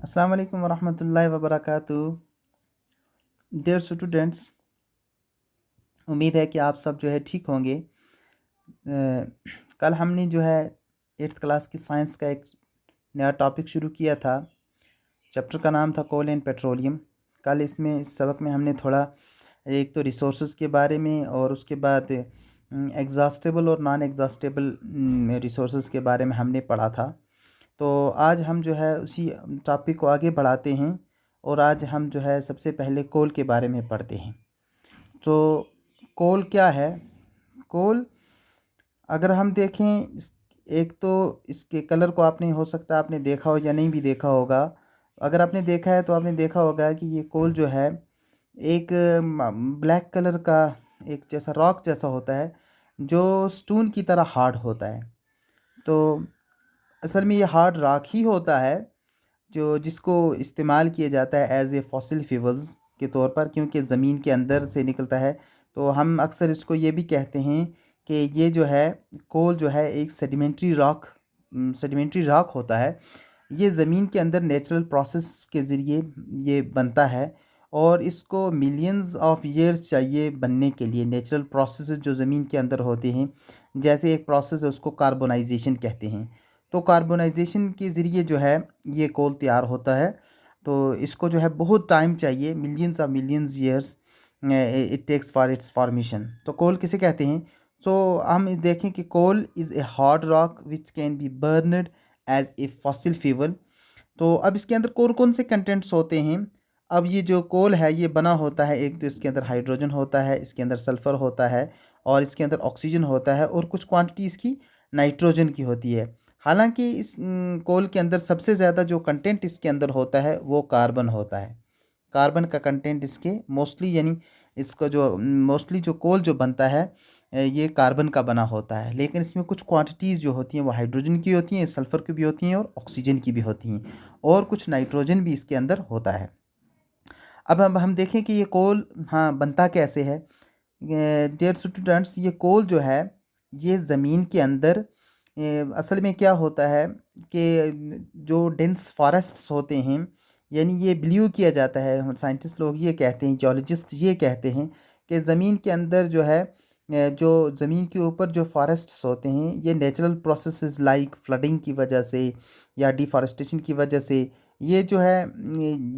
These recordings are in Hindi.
अस्सलाम वालेकुम वरहमतुल्लाहि वबरकातुहू। डियर स्टूडेंट्स, उम्मीद है कि आप सब जो है ठीक होंगे। कल हमने जो है 8th क्लास की साइंस का एक नया टॉपिक शुरू किया था। चैप्टर का नाम था कोल एंड पेट्रोलियम। कल इस सबक में हमने थोड़ा एक तो रिसोर्सेज के बारे में और उसके बाद एग्जॉस्टेबल और नॉन एग्जॉस्टेबल रिसोर्सेज के बारे में हमने पढ़ा था। तो आज हम जो है उसी टॉपिक को आगे बढ़ाते हैं और आज हम जो है सबसे पहले कोल के बारे में पढ़ते हैं। तो कोल क्या है? कोल अगर हम देखें एक तो इसके कलर को आपने हो सकता है आपने देखा हो या नहीं भी देखा होगा। अगर आपने देखा है तो आपने देखा होगा कि ये कोल जो है एक ब्लैक कलर का एक जैसा रॉक जैसा होता है जो स्टोन की तरह हार्ड होता है। तो असल में ये हार्ड रॉक ही होता है जो जिसको इस्तेमाल किया जाता है एज ए फॉसिल फ्यूल्स के तौर पर, क्योंकि ज़मीन के अंदर से निकलता है। तो हम अक्सर इसको ये भी कहते हैं कि ये जो है कोल जो है एक सेडिमेंट्री रॉक होता है। ये ज़मीन के अंदर नेचुरल प्रोसेस के ज़रिए ये बनता है और इसको मिलियंस ऑफ ईयर्स चाहिए बनने के लिए। नेचुरल प्रोसेस जो ज़मीन के अंदर होते हैं, जैसे एक प्रोसेस है उसको कार्बोनाइजेशन कहते हैं। तो कार्बोनाइजेशन के ज़रिए जो है ये कोल तैयार होता है। तो इसको जो है बहुत टाइम चाहिए, millions years it takes for its formation. तो कोल किसे कहते हैं? सो हम देखें कि coal is a hard rock which can be burned as a fossil fuel. तो अब इसके अंदर कौन कौन से कंटेंट्स होते हैं? अब ये जो कोल है ये बना होता है, एक तो इसके अंदर हाइड्रोजन होता है, इसके अंदर सल्फ़र होता है और इसके अंदर ऑक्सीजन होता है और कुछ क्वांटिटी इसकी नाइट्रोजन की होती है। हालांकि इस कोल के अंदर सबसे ज़्यादा जो कंटेंट इसके अंदर होता है वो कार्बन होता है। कार्बन का कंटेंट इसके मोस्टली, यानी इसका जो मोस्टली जो कोल जो बनता है ये कार्बन का बना होता है। लेकिन इसमें कुछ क्वांटिटीज़ जो होती हैं वो हाइड्रोजन की होती हैं, सल्फ़र की भी होती हैं और ऑक्सीजन की भी होती हैं और कुछ नाइट्रोजन भी इसके अंदर होता है। अब हम देखें कि ये कोल हाँ बनता कैसे है। डियर स्टूडेंट्स, ये कोल जो है ये ज़मीन के अंदर असल में क्या होता है कि जो डेंस फॉरेस्ट्स होते हैं, यानी ये बिलीव किया जाता है, साइंटिस्ट लोग ये कहते हैं, जियोलॉजिस्ट ये कहते हैं कि ज़मीन के अंदर जो है जो ज़मीन के ऊपर जो फॉरेस्ट्स होते हैं ये नेचुरल प्रोसेसेस लाइक फ्लडिंग की वजह से या डिफॉरेस्टेशन की वजह से ये जो है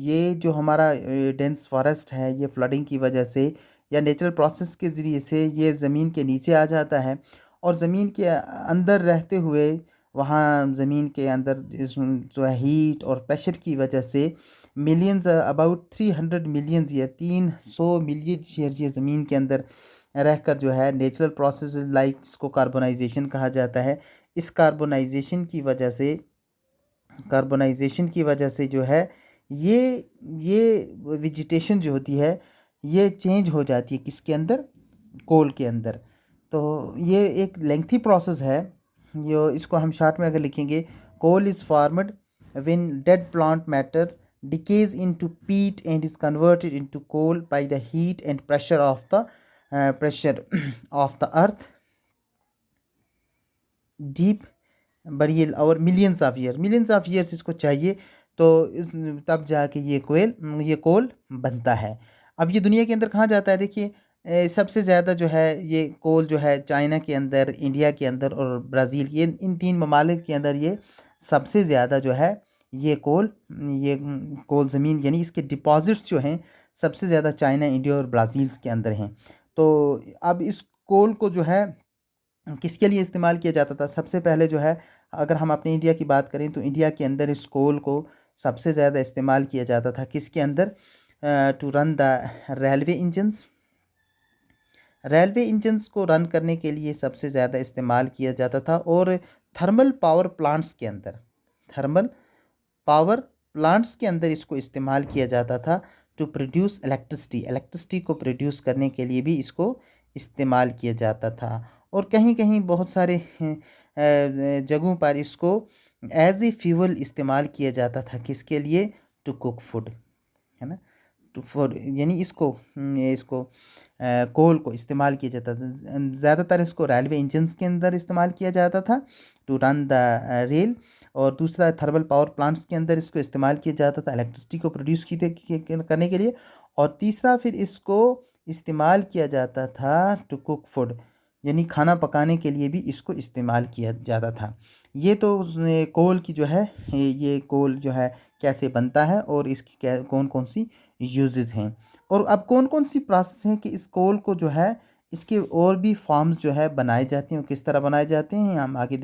ये जो हमारा डेंस फॉरेस्ट है ये फ्लडिंग की वजह से या नेचुरल प्रोसेस के ज़रिए से ये ज़मीन के नीचे आ जाता है और ज़मीन के अंदर रहते हुए वहाँ ज़मीन के अंदर जो है हीट और प्रेशर की वजह से मिलियंस अबाउट 300 मिलियंस या 300 मिलियन ईयर ये ज़मीन के अंदर रहकर जो है नेचुरल प्रोसेस लाइक इसको कार्बोनाइजेशन कहा जाता है। इस कार्बोनाइजेशन की वजह से जो है ये ये वेजिटेशन जो होती है ये चेंज हो जाती है किसके अंदर? कोल के अंदर। तो ये एक लेंथी प्रोसेस है। यो इसको हम शॉर्ट में अगर लिखेंगे, coal is formed when dead plant matter decays into peat and is converted into coal by the heat and pressure of the earth deep burial और मिलियंस ऑफ ईयर्स इसको चाहिए। तो तब जाके ये कोल बनता है। अब ये दुनिया के अंदर कहाँ जाता है? देखिए, सबसे ज़्यादा जो है ये कोल जो है चाइना के अंदर, इंडिया के अंदर और ब्राज़ील, ये इन तीन ममालिक के अंदर ये सबसे ज़्यादा जो है ये कोल ज़मीन यानी इसके डिपॉजिट्स जो हैं सबसे ज़्यादा चाइना, इंडिया और ब्राज़ील के अंदर हैं। तो अब इस कोल को जो है किसके लिए इस्तेमाल किया जाता था? सबसे पहले जो है अगर हम अपने इंडिया की बात करें तो इंडिया के अंदर इस कोल को सबसे ज़्यादा इस्तेमाल किया जाता था किसके अंदर? To run the railway engines को रन करने के लिए सबसे ज़्यादा इस्तेमाल किया जाता था। और थर्मल पावर प्लांट्स के अंदर थर्मल पावर प्लांट्स के अंदर इसको इस्तेमाल किया जाता था टू प्रोड्यूस इलेक्ट्रिसिटी को प्रोड्यूस करने के लिए भी इसको इस्तेमाल किया जाता था। और कहीं कहीं बहुत सारे जगहों पर इसको एज ए फ्यूल इस्तेमाल किया जाता था किसके लिए? टू कुक फूड, है ना। टू फॉर यानी इसको कोल को इस्तेमाल किया जाता था। ज़्यादातर इसको रेलवे इंजन्स के अंदर इस्तेमाल किया जाता था टू रन द रेल। और दूसरा थर्मल पावर प्लांट्स के अंदर इसको इस्तेमाल किया जाता था इलेक्ट्रिसिटी को प्रोड्यूस की करने के लिए। और तीसरा फिर इसको इस्तेमाल किया जाता था टू कुक फूड, यानी खाना पकाने के लिए भी इसको इस्तेमाल किया जाता था। ये तो कोल की जो है ये कोल जो है कैसे बनता है और इसकी क्या कौन कौन सी यूजेस हैं। और अब कौन कौन सी प्रोसेस हैं कि इस कोल को जो है इसके और भी फॉर्म्स जो है बनाए जाते हैं और किस तरह बनाए जाते हैं हम आगे देख